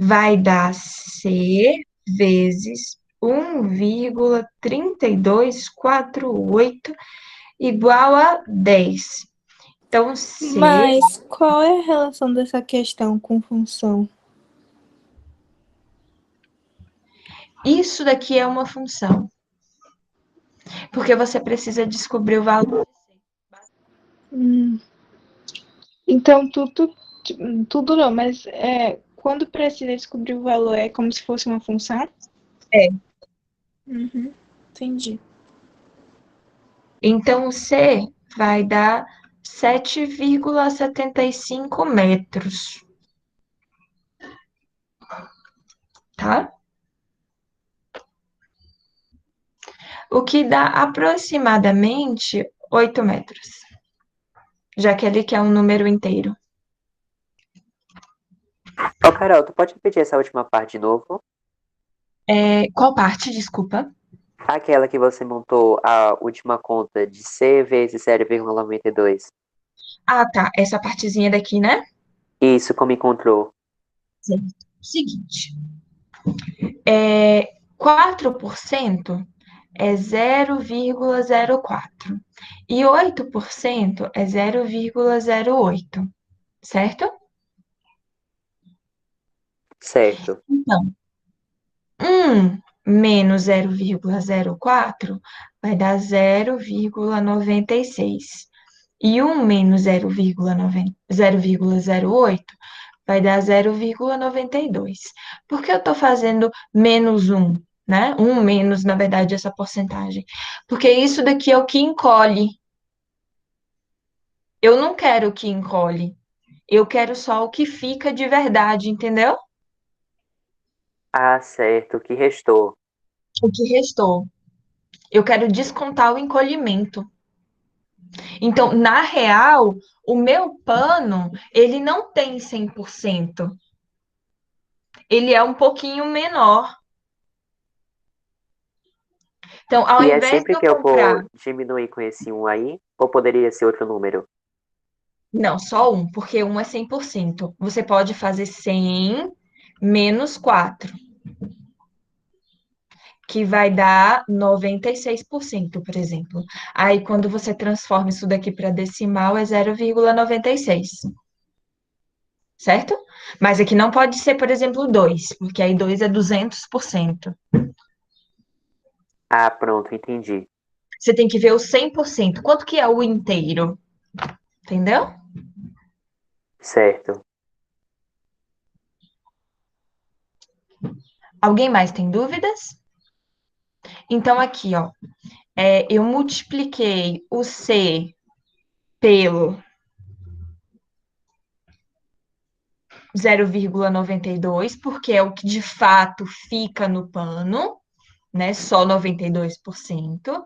vai dar C vezes 1,3248 igual a 10. Então, C, Mas qual é a relação dessa questão com função? isso daqui é uma função, porque você precisa descobrir o valor. Hum, então, tudo não, mas quando precisa descobrir o valor, é como se fosse uma função? É. Uhum, entendi. Então, C vai dar 7,75 metros, tá? O que dá aproximadamente 8 metros, já que ele quer um número inteiro. Ô, Carol, tu pode repetir essa última parte de novo? Qual parte, desculpa? Aquela que você montou a última conta de C vezes 0,92. Ah, tá, essa partezinha daqui, né? Isso, como encontrou? Sim. Seguinte, 4% é 0,04 e 8% é 0,08, certo? Certo. Então, 1 menos 0,04 vai dar 0,96. E 1 menos 0,08 vai dar 0,92. Por que eu estou fazendo menos 1, né? 1 menos, na verdade, essa porcentagem. Porque isso daqui é o que encolhe. Eu não quero o que encolhe. Eu quero só o que fica de verdade, entendeu? Ah, certo. O que restou? O que restou. Eu quero descontar o encolhimento. Então, na real, o meu pano, ele não tem 100%. Ele é um pouquinho menor. Então, ao E é invés de sempre eu que eu comprar, for diminuir com esse um aí? Ou poderia ser outro número? não, só um, porque um é 100%. Você pode fazer 100 menos 4, que vai dar 96%, por exemplo. Aí, quando você transforma isso daqui para decimal, é 0,96, certo? Mas aqui não pode ser, por exemplo, 2, porque aí 2 é 200%. Ah, pronto, entendi. Você tem que ver o 100%. Quanto que é o inteiro? Entendeu? Certo. Alguém mais tem dúvidas? Então, aqui, ó, eu multipliquei o C pelo 0,92, porque é o que de fato fica no pano, né? Só 92%.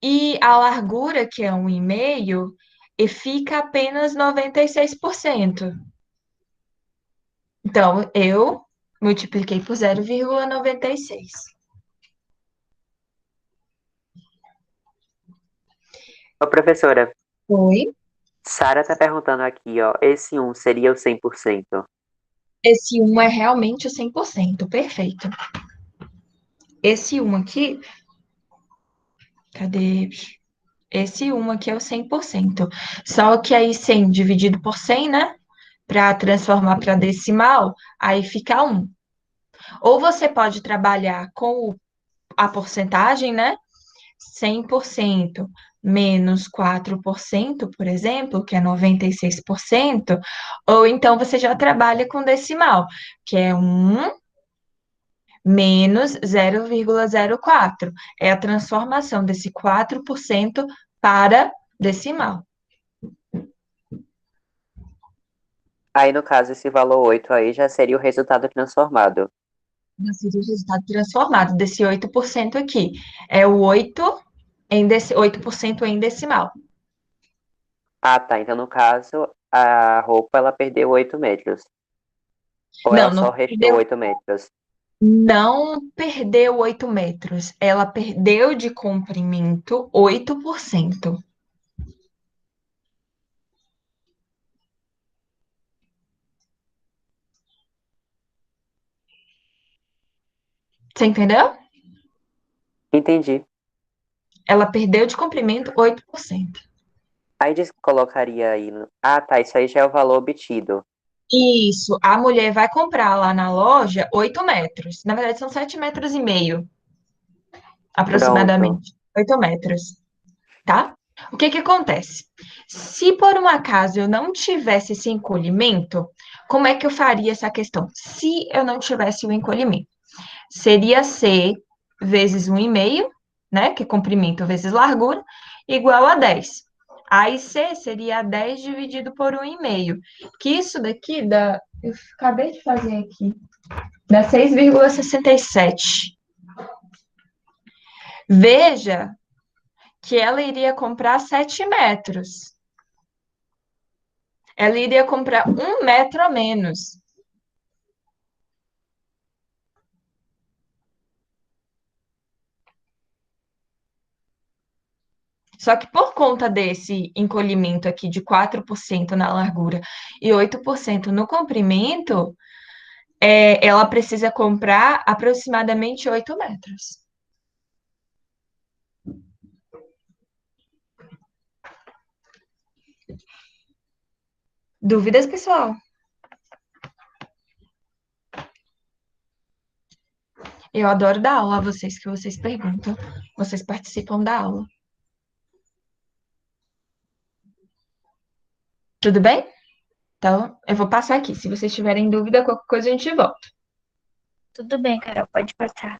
E a largura, que é 1,5, e fica apenas 96%. Então, eu multipliquei por 0,96. Ô, professora, Oi? Sara tá perguntando aqui, ó. Esse um seria o 100%? Esse um é realmente o 100%, perfeito. Esse um aqui, cadê? Esse um aqui é o 100%. Só que aí 100 dividido por 100, né? Para transformar para decimal, aí fica um. Ou você pode trabalhar com a porcentagem, né? 100% menos 4%, por exemplo, que é 96%, ou então você já trabalha com decimal, que é um menos 0,04. É a transformação desse 4% para decimal. Aí, no caso, esse valor 8 aí já seria o resultado transformado. Já seria o resultado transformado desse 8% aqui. É o 8% em decimal. Ah, tá. Então, no caso, a roupa, ela perdeu 8 metros. Ou ela Não, só não restou perdeu, 8 metros. não perdeu 8 metros. Ela perdeu de comprimento 8%. Você entendeu? Entendi. Ela perdeu de comprimento 8%. Aí colocaria aí. Ah, tá. Isso aí já é o valor obtido. Isso, a mulher vai comprar lá na loja 8 metros. Na verdade, são 7,5 metros, Pronto. aproximadamente. 8 metros, tá? O que que acontece? Se por um acaso eu não tivesse esse encolhimento, como é que eu faria essa questão? Se eu não tivesse o encolhimento, seria C vezes 1,5, né? Que é comprimento vezes largura, igual a 10. Aí C seria 10 dividido por 1,5. Que isso daqui dá. Eu acabei de fazer aqui. Dá 6,67. Veja que ela iria comprar 7 metros. Ela iria comprar 1 metro a menos. Só que por conta desse encolhimento aqui de 4% na largura e 8% no comprimento, ela precisa comprar aproximadamente 8 metros. Dúvidas, pessoal? Eu adoro dar aula a vocês, que vocês perguntam. Vocês participam da aula. Tudo bem? Então, eu vou passar aqui. Se vocês tiverem dúvida, qualquer coisa a gente volta. Tudo bem, Carol, pode passar.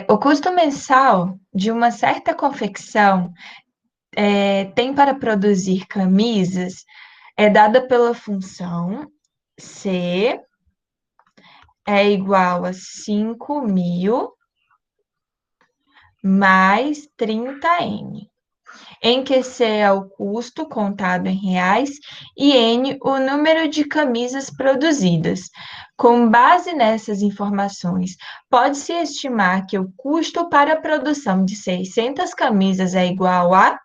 O custo mensal de uma certa confecção tem para produzir camisas é dada pela função C é igual a 5.000 mais 30N, em que C é o custo contado em reais e N o número de camisas produzidas. Com base nessas informações, pode-se estimar que o custo para a produção de 600 camisas é igual a...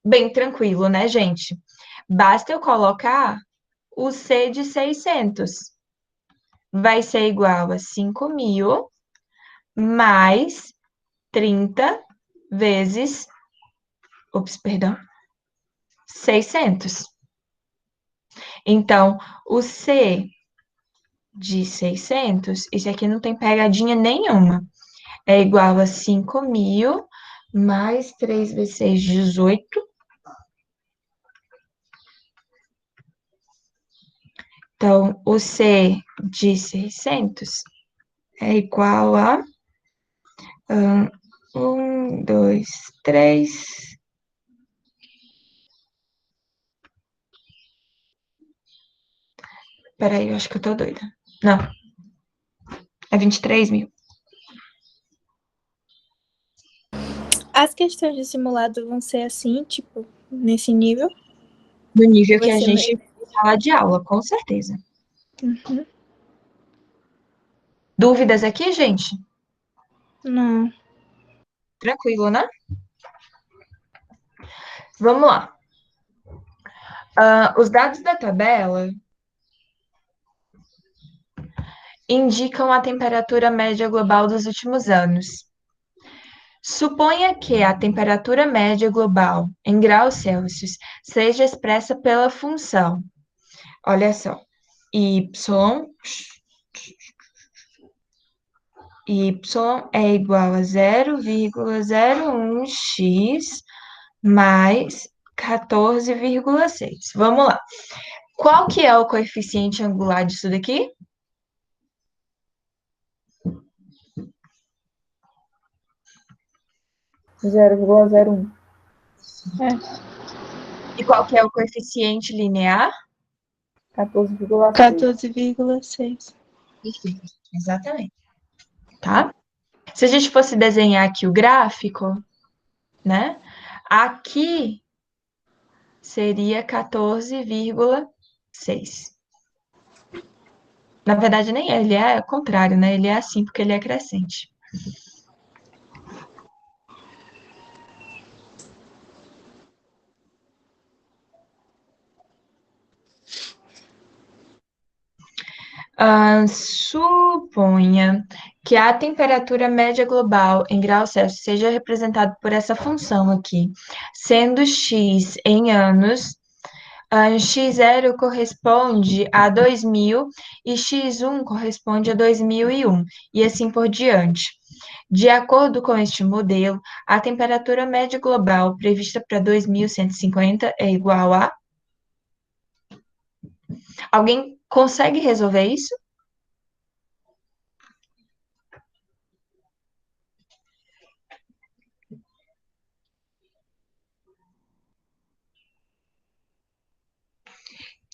Bem tranquilo, né, gente? Basta eu colocar o C de 600. Vai ser igual a 5.000 mais 30 vezes, ops, perdão, 600. Então, o C de 600, isso aqui não tem pegadinha nenhuma, é igual a 5.000 mais 3 vezes 6, 18. Então, o C de 600 é igual a 2, 3. Peraí, eu acho que eu tô doida. Não, é 23.000. As questões de simulado vão ser assim, tipo, nesse nível? Do nível Ou que vai a ser gente meio... tem em sala de aula, com certeza. Uhum. Dúvidas aqui, gente? Não. Tranquilo, né? Vamos lá. Os dados da tabela indicam a temperatura média global dos últimos anos. Suponha que a temperatura média global em graus Celsius seja expressa pela função. Olha só, y é igual a 0,01x mais 14,6. Vamos lá. Qual que é o coeficiente angular disso daqui? 0,01. É. E qual que é o coeficiente linear? 14,6. 14,6. Perfeito, exatamente. Tá? Se a gente fosse desenhar aqui o gráfico, né? Aqui seria 14,6. Na verdade, nem é, ele é o contrário, né? Ele é assim porque ele é crescente. Suponha que a temperatura média global em graus Celsius seja representada por essa função aqui, sendo x em anos, x0 corresponde a 2000 e x1 corresponde a 2001, e assim por diante. De acordo com este modelo, a temperatura média global prevista para 2150 é igual a... Alguém consegue resolver isso?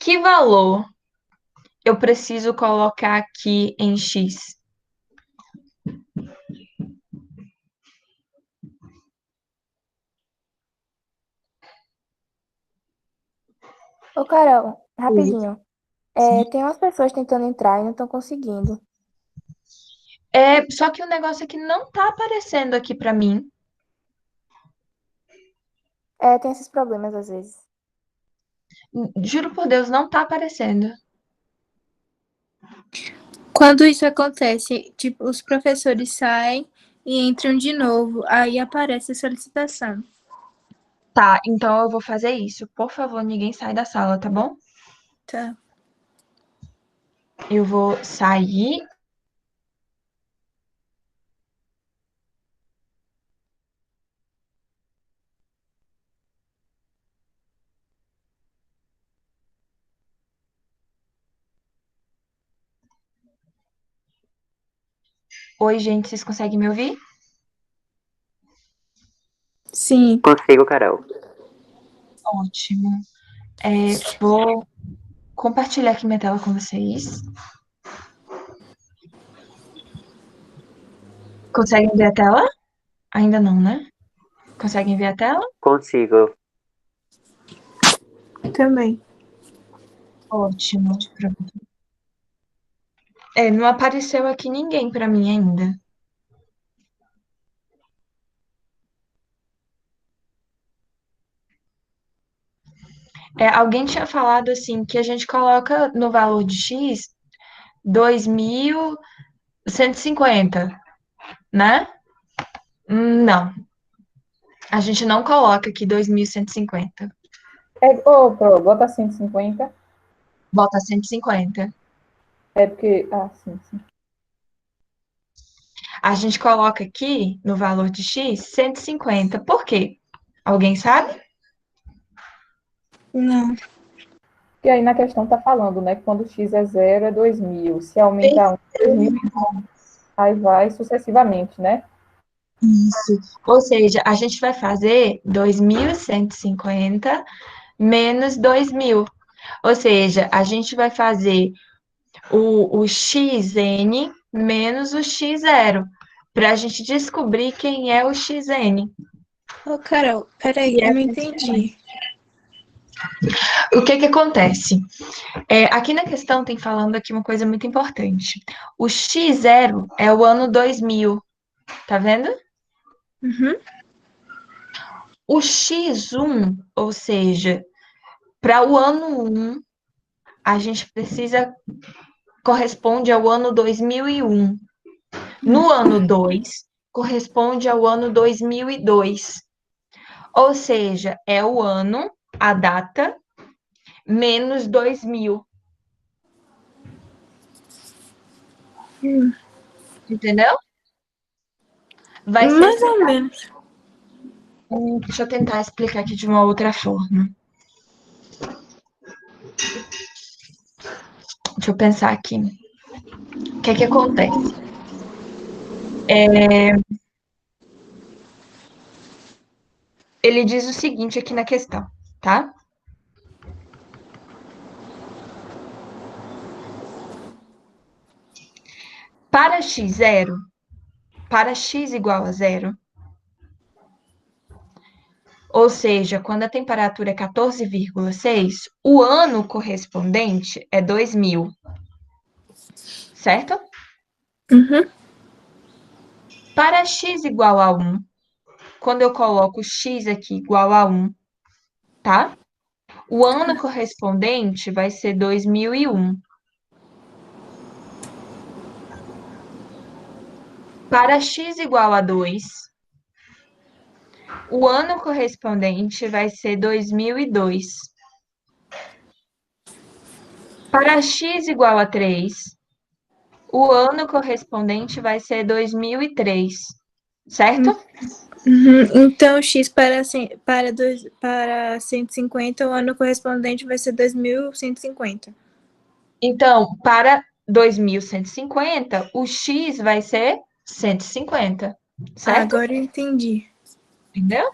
Que valor eu preciso colocar aqui em x? Ô, Carol, rapidinho. Tem umas pessoas tentando entrar e não estão conseguindo. Só que o negócio aqui não tá aparecendo aqui para mim. Tem esses problemas às vezes. Juro por Deus, não tá aparecendo. Quando isso acontece, tipo, os professores saem e entram de novo, aí aparece a solicitação. Tá, então eu vou fazer isso. Por favor, ninguém sai da sala, tá bom? Tá. Eu vou sair. Oi, gente, vocês conseguem me ouvir? Sim. Consigo, Carol. Ótimo. Vou compartilhar aqui minha tela com vocês. Conseguem ver a tela? Ainda não, né? Conseguem ver a tela? Consigo. Também. Ótimo. Pronto. Não apareceu aqui ninguém para mim ainda. Alguém tinha falado assim que a gente coloca no valor de x 2150, né? Não, a gente não coloca aqui 2150. Bota 150. Bota 150. É porque. Ah, sim, sim. A gente coloca aqui no valor de x 150. Por quê? Alguém sabe? Não. E aí na questão está falando, né? Que quando x é 0 é 2000. Se aumentar 1, 2000, aí vai sucessivamente, né? Isso. Ou seja, a gente vai fazer 2150 menos 2000. Ou seja, a gente vai fazer o xn menos o x0, para a gente descobrir quem é o xn. Ô, Carol, peraí, E eu não entendi. o que que acontece? Aqui na questão tem falando aqui uma coisa muito importante. O x0 é o ano 2000, tá vendo? Uhum. O x1, ou seja, para o ano 1, a gente precisa corresponde ao ano 2001. No ano 2, corresponde ao ano 2002. Ou seja, é o ano, a data, menos 2000. Entendeu? Vai ser Mais ou menos. Deixa eu tentar explicar aqui de uma outra forma. Deixa eu pensar aqui. O que é que acontece? Ele diz o seguinte aqui na questão, tá? Para x0, para x igual a 0, ou seja, quando a temperatura é 14,6, o ano correspondente é 2000, certo? Uhum. Para x igual a 1, quando eu coloco x aqui igual a 1, tá? O ano correspondente vai ser 2001. Para x igual a 2, o ano correspondente vai ser 2002. Para x igual a 3, o ano correspondente vai ser 2003, certo? Então, x para 150, o ano correspondente vai ser 2150. Então, para 2150, o x vai ser 150, certo? Agora eu entendi. Entendeu?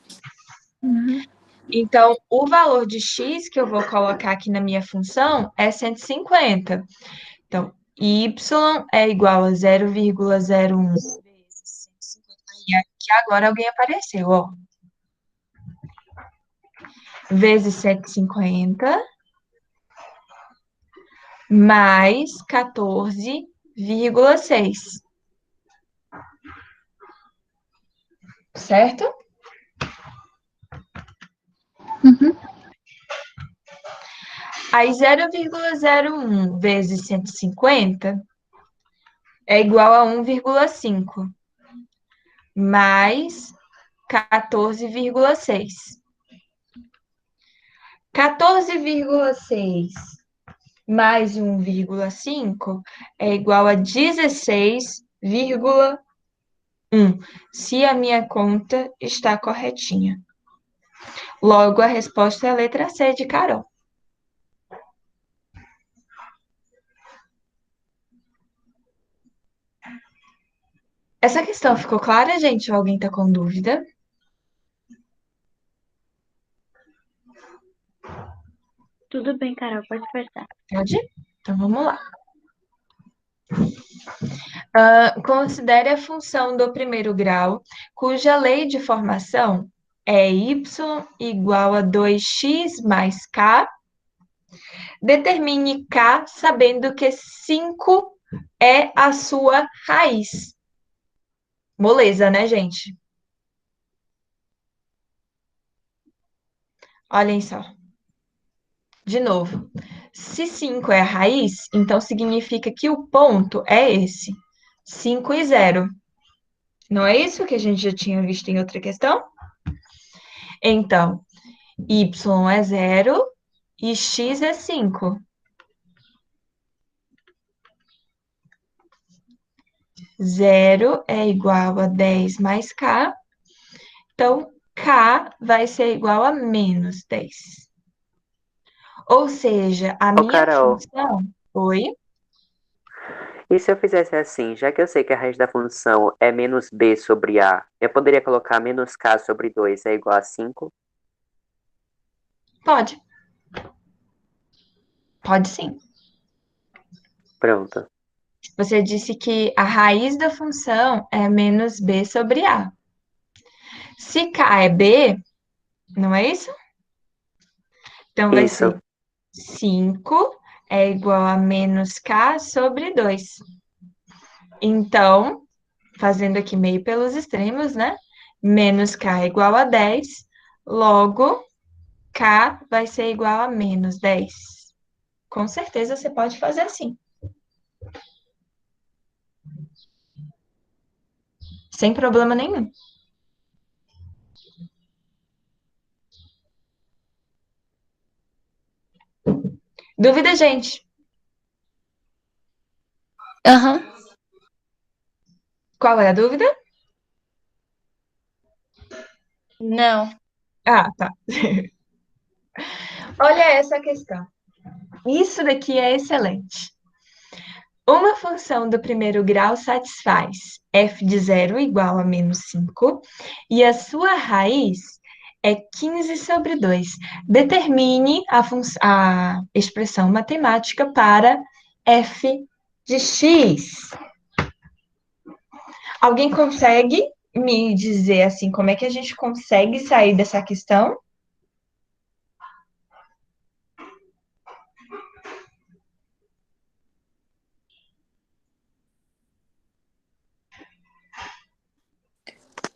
Então, o valor de x que eu vou colocar aqui na minha função é 150. Então, y é igual a 0,01 vezes 150. E aqui agora alguém apareceu, ó. Vezes 150 mais 14,6. Certo? Aí 0,01 vezes 150 é igual a 1,5 mais 14,6. 14,6 mais 1,5 é igual a 16,1, se a minha conta está corretinha. Logo, a resposta é a letra C de Carol. Essa questão ficou clara, gente? Ou alguém está com dúvida? Tudo bem, Carol, pode passar. Pode? Então, vamos lá. Considere a função do primeiro grau, cuja lei de formação é y igual a 2x mais k. Determine k sabendo que 5 é a sua raiz. Moleza, né, gente? Olhem só. De novo. Se 5 é a raiz, então significa que o ponto é esse. 5 e 0. Não é isso que a gente já tinha visto em outra questão? Então, y é 0 e x é 5. 0 é igual a 10 mais k. Então, k vai ser igual a menos 10. Ou seja, a Ô, minha Carol, função... Oi? e se eu fizesse assim, já que eu sei que a raiz da função é menos b sobre a, eu poderia colocar menos k sobre 2 é igual a 5? Pode. Pode sim. Pronto. Você disse que a raiz da função é menos b sobre a. Se k é b, não é isso? Então, vai Isso. ser 5 é igual a menos k sobre 2. Então, fazendo aqui meio pelos extremos, né? Menos k é igual a 10, logo, k vai ser igual a menos 10. Com certeza você pode fazer assim. Sem problema nenhum. Dúvida, gente? Aham. Qual é a dúvida? Não. Ah, tá. Olha essa questão. Isso daqui é excelente. Uma função do primeiro grau satisfaz f de 0 igual a menos 5 e a sua raiz é 15 sobre 2. Determine a expressão matemática para f de x. Alguém consegue me dizer assim como é que a gente consegue sair dessa questão?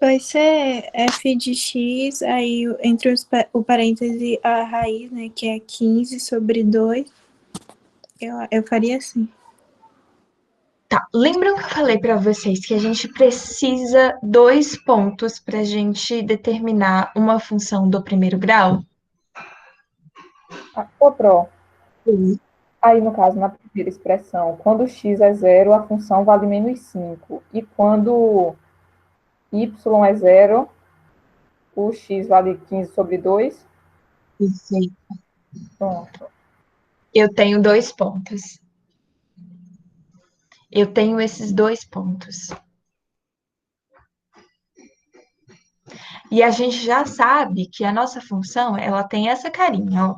Vai ser f de x, aí entre o parêntese a raiz, né, que é 15 sobre 2. Eu faria assim. Tá. lembram que eu falei para vocês que a gente precisa 2 pontos para a gente determinar uma função do primeiro grau? Ô, Pro, aí no caso, na primeira expressão, quando x é zero, a função vale menos 5. E quando y é zero, o x vale 15 sobre 2. Perfeito. Pronto. Eu tenho 2 pontos. Eu tenho esses 2 pontos. E a gente já sabe que a nossa função, ela tem essa carinha, ó.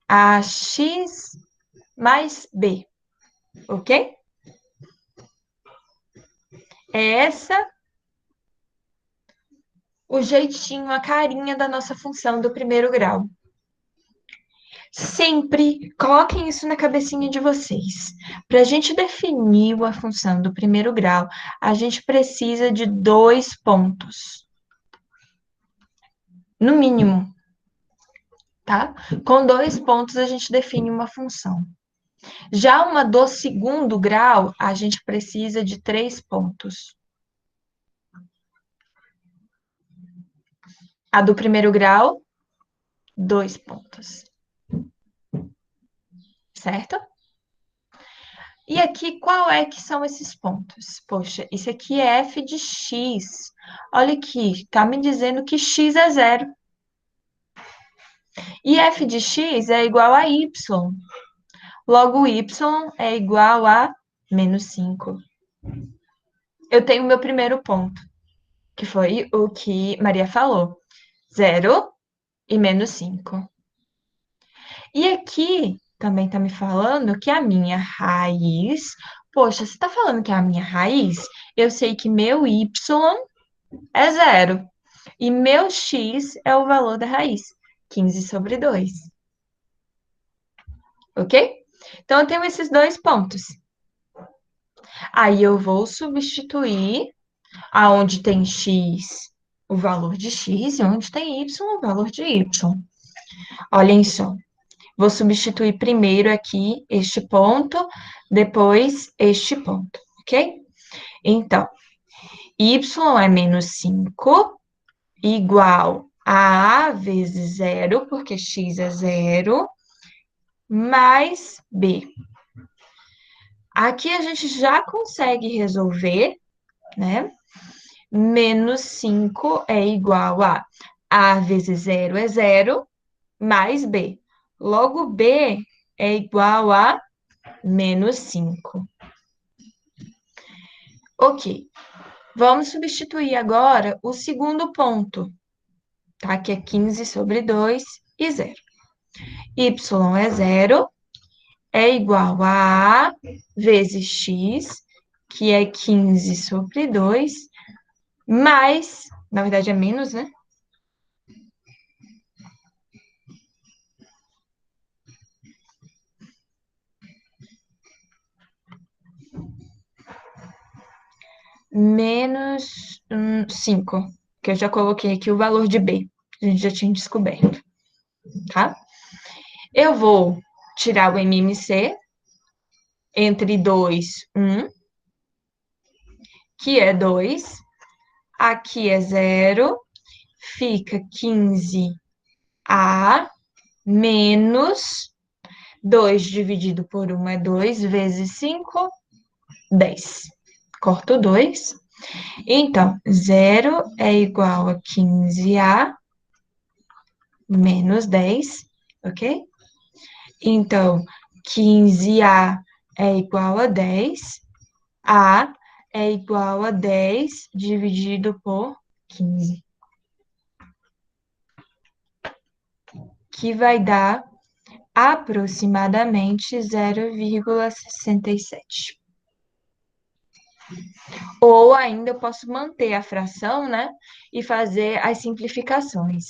A x mais b, ok? É essa o jeitinho, a carinha da nossa função do primeiro grau. Sempre coloquem isso na cabecinha de vocês. Para a gente definir a função do primeiro grau, a gente precisa de 2 pontos. No mínimo, tá? Com 2 pontos a gente define uma função. Já uma do segundo grau, a gente precisa de 3 pontos. A do primeiro grau, 2 pontos. Certo? E aqui, qual é que são esses pontos? Poxa, isso aqui é f de x. Olha aqui, tá me dizendo que x é zero. E f de x é igual a y. Logo, y é igual a menos 5. Eu tenho o meu primeiro ponto, que foi o que Maria falou. 0 e menos 5. E aqui também está me falando que a minha raiz... Poxa, você está falando que é a minha raiz? Eu sei que meu y é 0. E meu x é o valor da raiz, 15 sobre 2. Ok? Então, eu tenho esses 2 pontos. Aí, eu vou substituir aonde tem x, o valor de x, e onde tem y, o valor de y. Olhem só. Vou substituir primeiro aqui este ponto, depois este ponto, ok? Então, y é menos 5, igual a vezes 0, porque x é 0, mais b. Aqui a gente já consegue resolver, né? Menos 5 é igual a vezes 0 é 0, mais b. Logo, b é igual a menos 5. Ok. Vamos substituir agora o segundo ponto, tá? Que é 15 sobre 2 e 0. Y é 0, é igual a vezes x, que é 15 sobre 2, mais, na verdade é menos, né? Menos 5, que eu já coloquei aqui o valor de b, a gente já tinha descoberto, tá? Eu vou tirar o MMC entre 2, 1, que é 2, aqui é 0, fica 15A menos 2 dividido por 1 é 2, vezes 5, 10. Corto 2. Então, 0 é igual a 15A menos 10, ok? Então, 15A é igual a 10. A é igual a 10 dividido por 15. Que vai dar aproximadamente 0,67. Ou ainda eu posso manter a fração, né? E fazer as simplificações.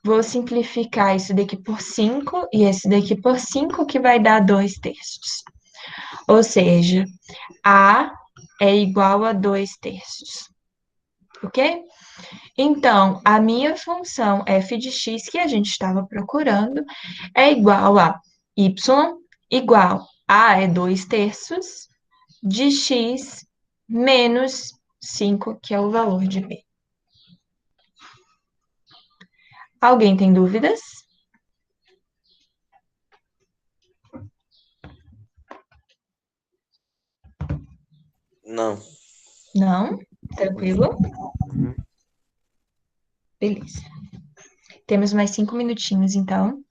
Vou simplificar isso daqui por 5 e esse daqui por 5, que vai dar 2/3. Ou seja, A é igual a 2/3. Ok? Então, a minha função f de x, que a gente estava procurando, é igual a y igual A é 2/3 de x menos 5, que é o valor de B. Alguém tem dúvidas? Não. Não? Tranquilo? Uhum. Beleza. Temos mais 5 minutinhos, então,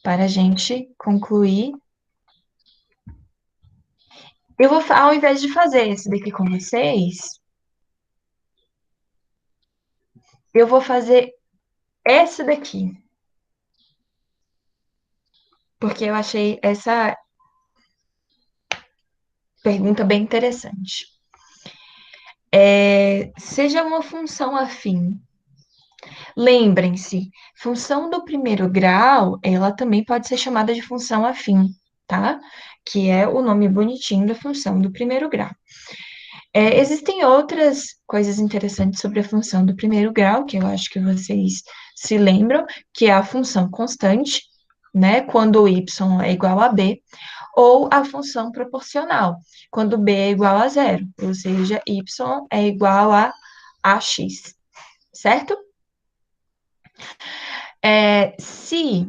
para a gente concluir. Eu vou, ao invés de fazer esse daqui com vocês, eu vou fazer essa daqui. Porque eu achei essa pergunta bem interessante. Seja uma função afim. Lembrem-se, função do primeiro grau, ela também pode ser chamada de função afim, tá? Que é o nome bonitinho da função do primeiro grau. Existem outras coisas interessantes sobre a função do primeiro grau, que eu acho que vocês se lembram, que é a função constante, né? Quando o y é igual a b, ou a função proporcional, quando b é igual a zero, ou seja, y é igual a ax, certo? Se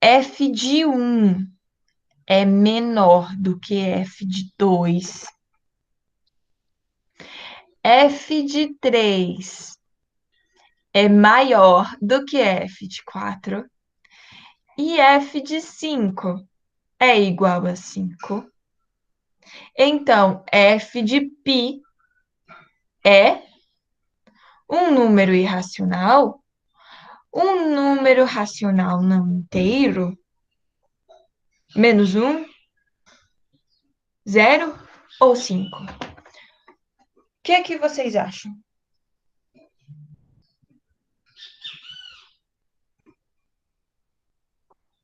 f de 1 é menor do que f de 2, f de 3 é maior do que f de 4 e f de 5 é igual a 5, então f de π é um número irracional, um número racional não inteiro, menos 1, 0 ou 5? O que é que vocês acham?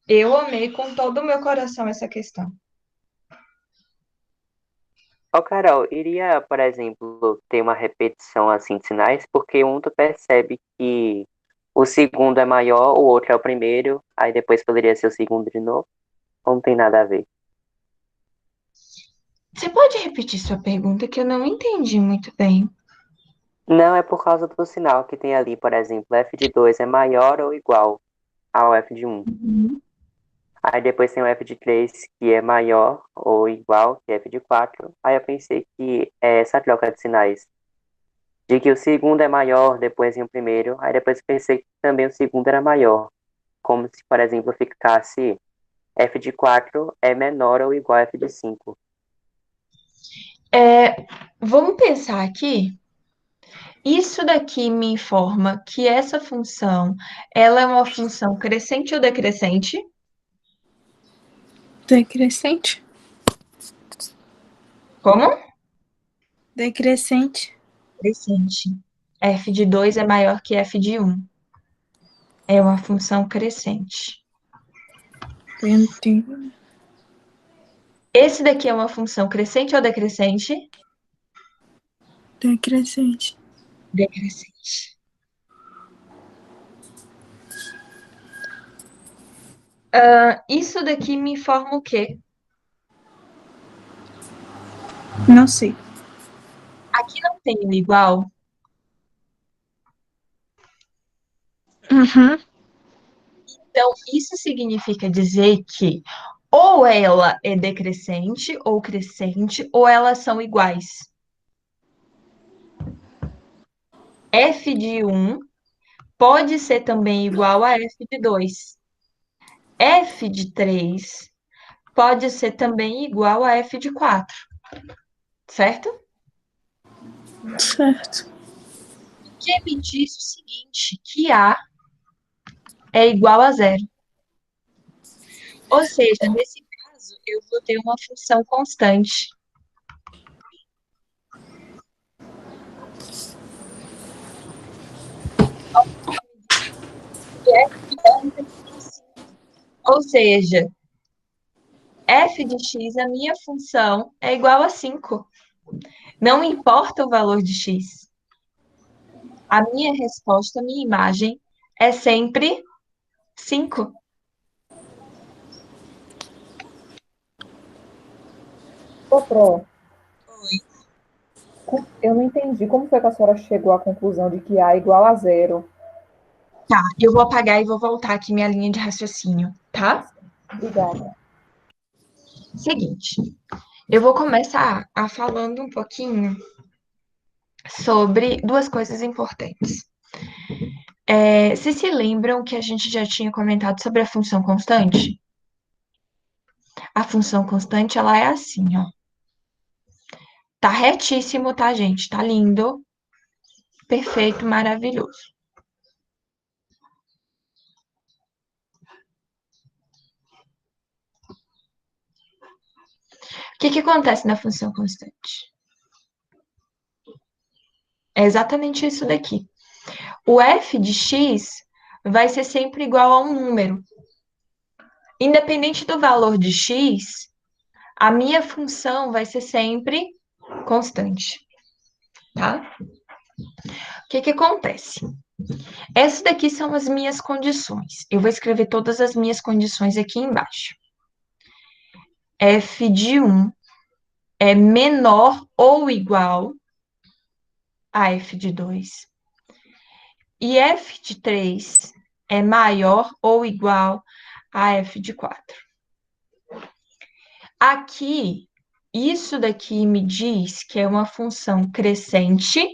Eu amei com todo o meu coração essa questão. Ô, Carol, iria, por exemplo, ter uma repetição assim de sinais, porque um tu percebe que o segundo é maior, o outro é o primeiro, aí depois poderia ser o segundo de novo, ou não tem nada a ver? Você pode repetir sua pergunta que eu não entendi muito bem. Não, é por causa do sinal que tem ali, por exemplo, f de 2 é maior ou igual ao f de 1. Aí depois tem o f de 3 que é maior ou igual que f de 4. Aí eu pensei que é essa troca de sinais, de que o segundo é maior, depois vem o primeiro, aí depois eu pensei que também o segundo era maior, como se, por exemplo, ficasse f de 4 é menor ou igual a f de 5. Vamos pensar aqui. Isso daqui me informa que essa função, ela é uma função crescente ou decrescente? Decrescente? Como? Decrescente. Crescente. F de 2 é maior que f de 1. É uma função crescente. Entendi. Esse daqui é uma função crescente ou decrescente? Decrescente. Decrescente. Isso daqui me informa o quê? Não sei. Aqui não tem o igual. Uhum. Então, isso significa dizer que ou ela é decrescente ou crescente, ou elas são iguais. F de 1 pode ser também igual a F de 2. F de 3 pode ser também igual a F de 4. Certo? Certo. Que me diz o seguinte, que A é igual a zero. Ou seja, nesse caso, eu vou ter uma função constante. Ou seja, f de x, a minha função, é igual a 5. Não importa o valor de x. A minha resposta, a minha imagem, é sempre 5. Pro, eu não entendi como foi que a senhora chegou à conclusão de que A é igual a zero. Tá, eu vou apagar e vou voltar aqui minha linha de raciocínio, tá? Obrigada. Seguinte, eu vou começar falando um pouquinho sobre duas coisas importantes. Vocês se lembram que a gente já tinha comentado sobre a função constante? A função constante, ela é assim, ó. Tá retíssimo, tá, gente? Tá lindo, perfeito, maravilhoso. O que que acontece na função constante? É exatamente isso daqui. O f de x vai ser sempre igual a um número. Independente do valor de x, a minha função vai ser sempre constante, tá? O que que acontece? Essas daqui são as minhas condições. Eu vou escrever todas as minhas condições aqui embaixo. F de 1 é menor ou igual a f de 2. E f de 3 é maior ou igual a f de 4. Aqui, isso daqui me diz que é uma função crescente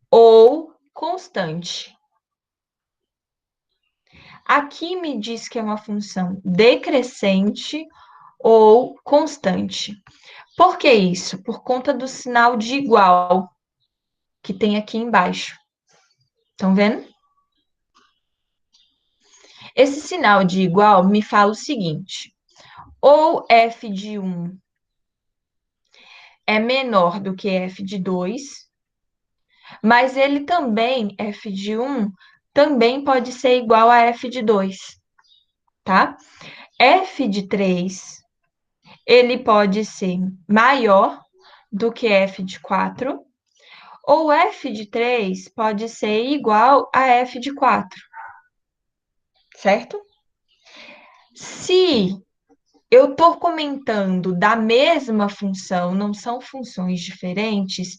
ou constante. Aqui me diz que é uma função decrescente ou constante. Por que isso? Por conta do sinal de igual que tem aqui embaixo. Estão vendo? Esse sinal de igual me fala o seguinte: ou f de 1 é menor do que f de 2, mas ele também, f de 1, também pode ser igual a f de 2, tá? F de 3, ele pode ser maior do que f de 4, ou f de 3 pode ser igual a f de 4, certo? Se eu estou comentando da mesma função, não são funções diferentes,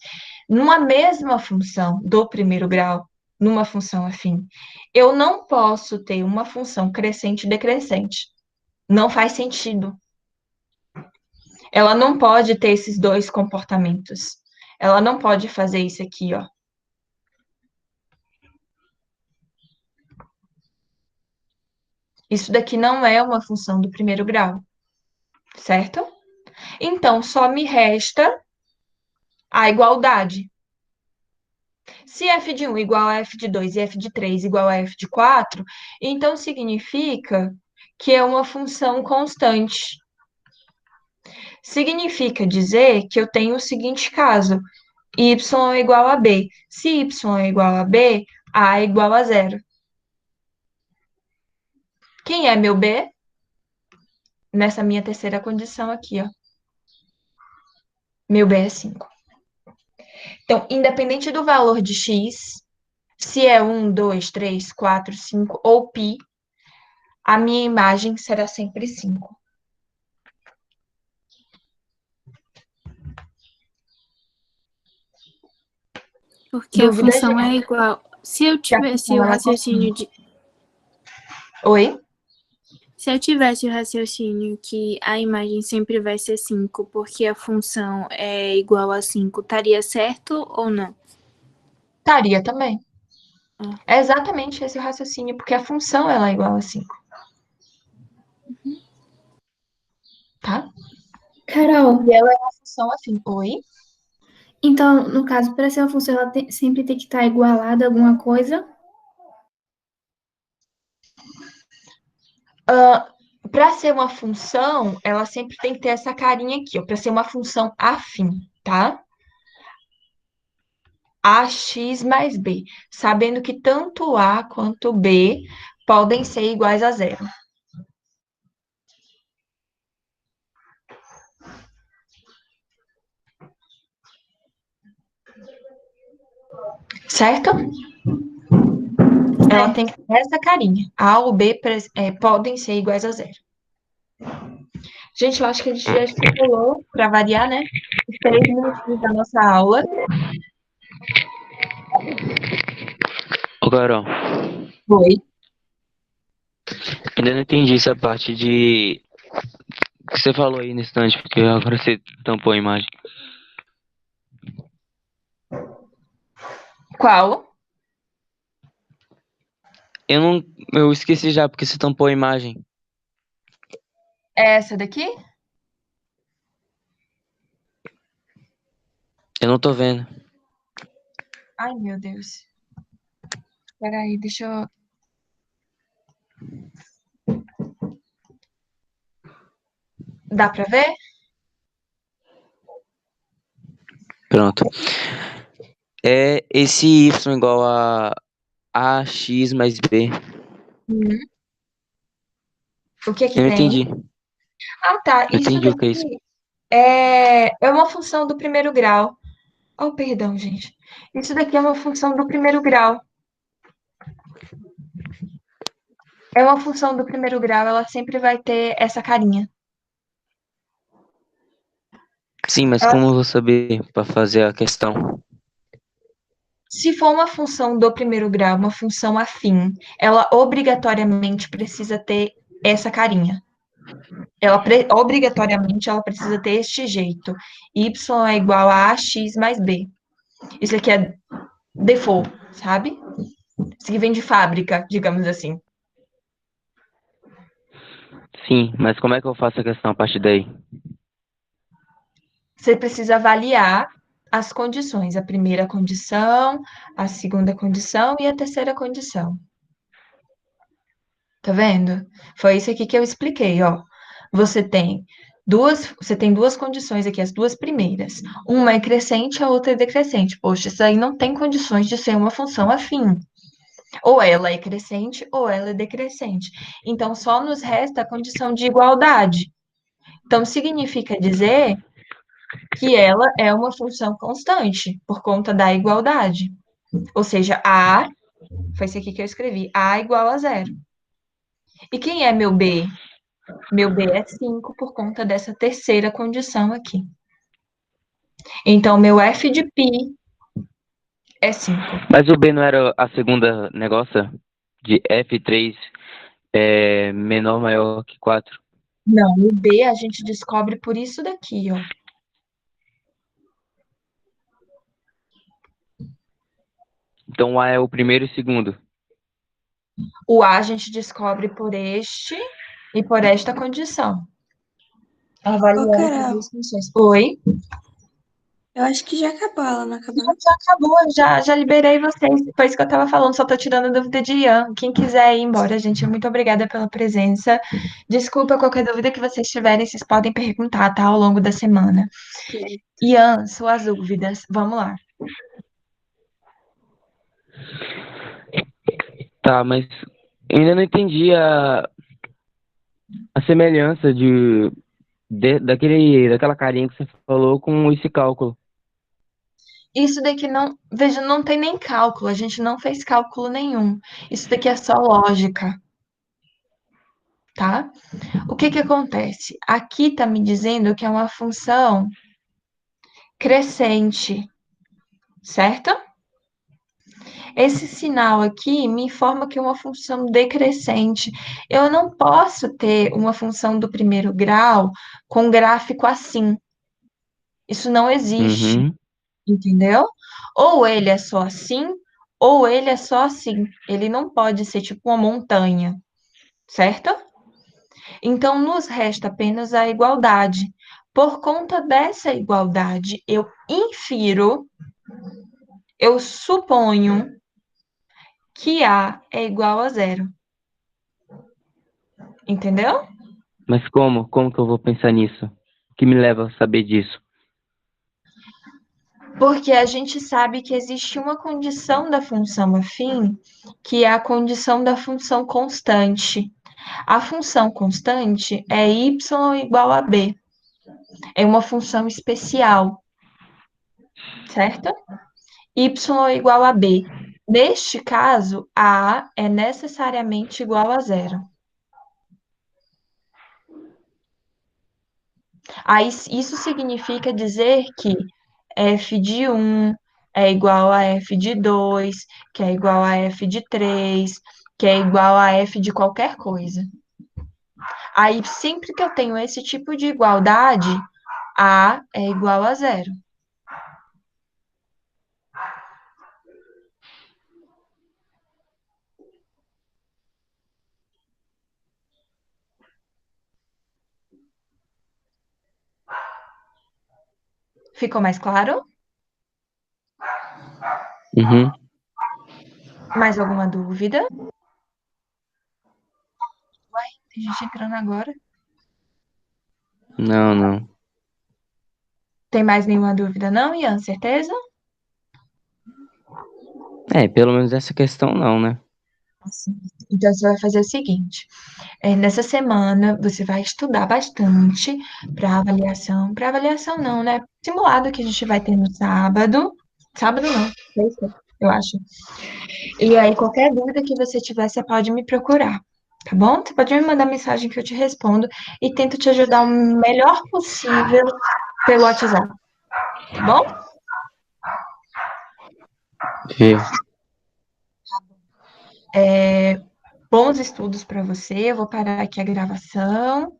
numa mesma função do primeiro grau, numa função afim, eu não posso ter uma função crescente e decrescente. Não faz sentido. Ela não pode ter esses dois comportamentos. Ela não pode fazer isso aqui, ó. Isso daqui não é uma função do primeiro grau, certo? Então, só me resta a igualdade. Se f de 1 igual a f de 2 e f de 3 igual a f de 4, então significa que é uma função constante. Significa dizer que eu tenho o seguinte caso: y é igual a b. Se y é igual a b, a é igual a zero. Quem é meu b? Nessa minha terceira condição aqui, ó. Meu b é 5. Então, independente do valor de x, se é 1, 2, 3, 4, 5 ou π, a minha imagem será sempre 5. Porque a Dúvida, função gente? é igual. Se eu tivesse o raciocínio de. Oi? Se eu tivesse o raciocínio que a imagem sempre vai ser 5, porque a função é igual a 5, estaria certo ou não? Estaria também. É exatamente esse o raciocínio, porque a função ela é igual a 5. Tá? Carol, E ela é uma função assim. Oi? então, no caso, para ser uma função, ela sempre tem que estar igualada a alguma coisa? Para ser uma função, ela sempre tem que ter essa carinha aqui, ó, para ser uma função afim, tá? AX mais B, sabendo que tanto A quanto B podem ser iguais a zero. Certo? Ela tem que ter essa carinha. A ou B podem ser iguais a zero. Gente, eu acho que a gente já estipulou, para variar, né? Os 3 minutinhos da nossa aula. Ô, Carol, Foi. ainda não entendi essa parte de que você falou aí no instante, porque agora você tampou a imagem. Qual? Eu esqueci já, porque você tampou a imagem. É essa daqui? Eu não tô vendo. Ai, meu Deus. Peraí, deixa eu. Dá pra ver? Pronto. É esse y igual a ax mais b. O que que Eu não tem? entendi. Ah, tá. Não Isso entendi o que é isso. daqui é uma função do primeiro grau. Oh, perdão, gente. Isso daqui é uma função do primeiro grau. É uma função do primeiro grau, ela sempre vai ter essa carinha. Sim, mas como eu vou saber para fazer a questão? Se for uma função do primeiro grau, uma função afim, ela obrigatoriamente precisa ter essa carinha. Obrigatoriamente ela precisa ter este jeito. Y é igual a ax mais b. Isso aqui é default, sabe? Isso aqui vem de fábrica, digamos assim. Sim, mas como é que eu faço a questão a partir daí? Você precisa avaliar as condições, a primeira condição, a segunda condição e a terceira condição. Tá vendo? Foi isso aqui que eu expliquei, ó. Você tem duas condições aqui, as duas primeiras. Uma é crescente, a outra é decrescente. Poxa, isso aí não tem condições de ser uma função afim. Ou ela é crescente ou ela é decrescente. Então, só nos resta a condição de igualdade. Então, significa dizer que ela é uma função constante, por conta da igualdade. Ou seja, A, foi isso aqui que eu escrevi, A igual a zero. E quem é meu B? Meu B é 5 por conta dessa terceira condição aqui. Então, meu f de π é 5. Mas o b não era a segunda negócio de f3 menor maior que 4? Não, o B a gente descobre por isso daqui, ó. Então A é o primeiro e segundo. O A a gente descobre por este e por esta condição. Ô, Avaliando as Carol, duas funções. Oi? eu acho que já acabou ela, não acabou, não? Já acabou, já liberei vocês. Foi isso que eu estava falando, só estou tirando a dúvida de Ian. Quem quiser ir embora, gente, muito obrigada pela presença. Desculpa qualquer dúvida que vocês tiverem, vocês podem perguntar, tá, ao longo da semana. Ian, suas dúvidas, vamos lá. Tá, mas eu ainda não entendi a semelhança daquela carinha que você falou com esse cálculo. Isso daqui não, veja, não tem nem cálculo, a gente não fez cálculo nenhum. Isso daqui é só lógica, tá? O que que acontece? Aqui está me dizendo que é uma função crescente, certo? Esse sinal aqui me informa que é uma função decrescente. Eu não posso ter uma função do primeiro grau com gráfico assim. Isso não existe, Uhum. entendeu? Ou ele é só assim, ou ele é só assim. Ele não pode ser tipo uma montanha, certo? Então, nos resta apenas a igualdade. Por conta dessa igualdade, eu infiro, eu suponho que A é igual a zero. Entendeu? Mas como? Como que eu vou pensar nisso? O que me leva a saber disso? Porque a gente sabe que existe uma condição da função afim, que é a condição da função constante. A função constante é y igual a b. É uma função especial, certo? Y igual a b. Neste caso, a é necessariamente igual a zero. Aí isso significa dizer que f de 1 é igual a f de 2, que é igual a f de 3, que é igual a f de qualquer coisa. Aí, sempre que eu tenho esse tipo de igualdade, A é igual a zero. Ficou mais claro? Uhum. Mais alguma dúvida? Uai, tem gente entrando agora. Não, não. Tem mais nenhuma dúvida não, Ian? Certeza? Pelo menos essa questão não, né? Então, você vai fazer o seguinte. Nessa semana, você vai estudar bastante para avaliação não, né? Simulado que a gente vai ter no sábado. Sábado não, sexta, eu acho. E aí, qualquer dúvida que você tiver, você pode me procurar, tá bom? Você pode me mandar mensagem que eu te respondo e tento te ajudar o melhor possível pelo WhatsApp, tá bom? Viu? Bons estudos para você. Eu vou parar aqui a gravação.